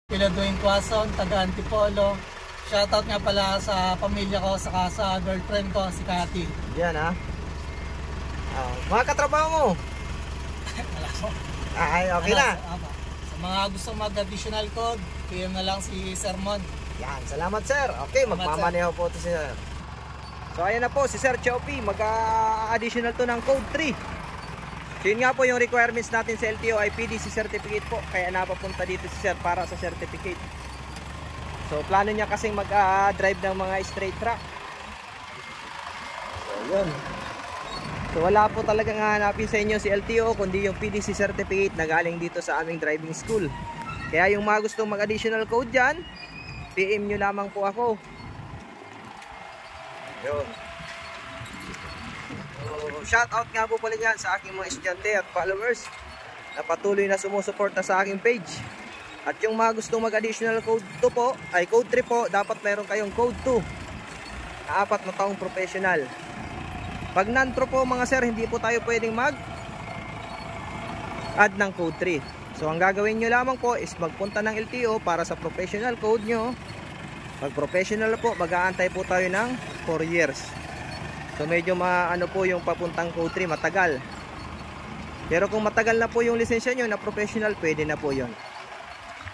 Piladuin Quason, taga Antipolo. Shoutout nga pala sa pamilya ko, saka sa girlfriend ko, si Cathy. Yan ha. Mga katrabaho mo. Wala ko. Ay, okay na. Sa mga gusto mag-additional code, PM na lang si Sir Mon. Yan, salamat sir. Okay, magmamaneho po ito si sir. So ayan na po, si Sir Choppy, mag-additional to ng code 3. So yun nga po yung requirements natin sa LTO ay PDC certificate po. Kaya napapunta dito si sir para sa certificate. So plano niya kasing mag-drive ng mga straight track. So yun. So wala po talagang hanapin sa inyo si LTO kundi yung PDC certificate na galing dito sa aming driving school. Kaya yung mga gustong mag-additional code dyan, PM nyo lamang po ako. Yun. So, shout out nga po pala dyan sa aking mga estudyante at followers na patuloy na sumusuporta sa aking page. At yung mga gustong mag-additional code 2 po, ay code 3 po, dapat meron kayong code 2 na 4 na taong professional. Pag non-pro po mga sir, hindi po tayo pwedeng mag-add ng code 3. So ang gagawin nyo lamang po is magpunta ng LTO para sa professional code nyo. Pag professional po, mag-aantay po tayo ng 4 years. So medyo maano po yung papuntang code 3, matagal. Pero kung matagal na po yung lisensya nyo na professional, pwede na po yon.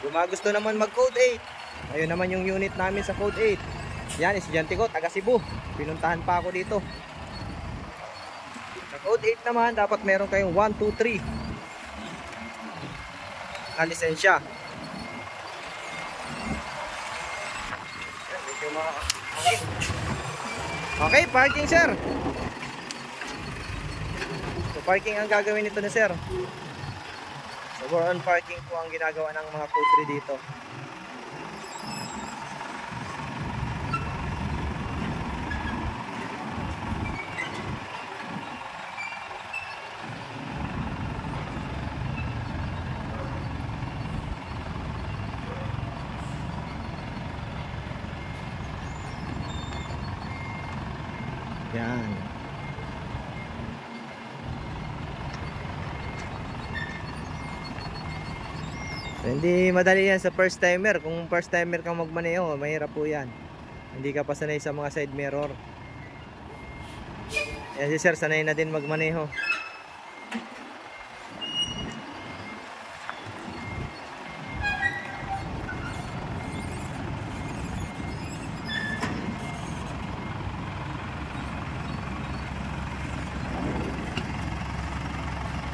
Kung mga gusto naman mag code 8, ayun naman yung unit namin sa code 8. Yan, estudyante ko, taga Cebu. Pinuntahan pa ako dito. Sa code 8 naman, dapat meron kayong 1, 2, 3 na lisensya. Okay, parking sir. So parking ang gagawin nito ni sir. So on parking po ang ginagawa ng mga code 3 dito. Yan. So, hindi madali yan sa first timer. Kung first timer kang magmaneho, mahirap po yan. Hindi ka pa sanay sa mga side mirror. Yan si sir, sanay na din magmaneho.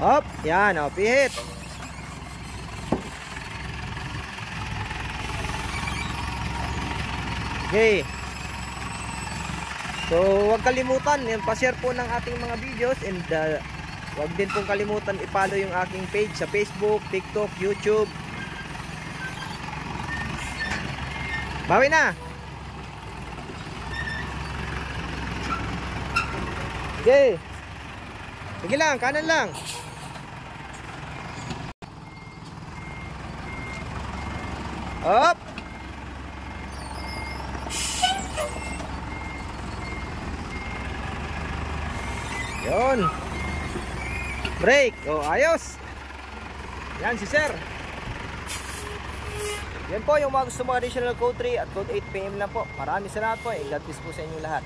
Hop, yan, pihit. Okay. So, huwag kalimutan, pa-share po ng ating mga videos and huwag din pong kalimutan i-follow yung aking page sa Facebook, TikTok, YouTube. Bawi na. Okay. Sige lang, kanan lang. Up. Yun. Break. Oh, ayos. Yan si sir. Yan po yung mga gusto mga additional code 3 at code 8 PM lang po. Maraming salamat po. God bless po sa inyo lahat.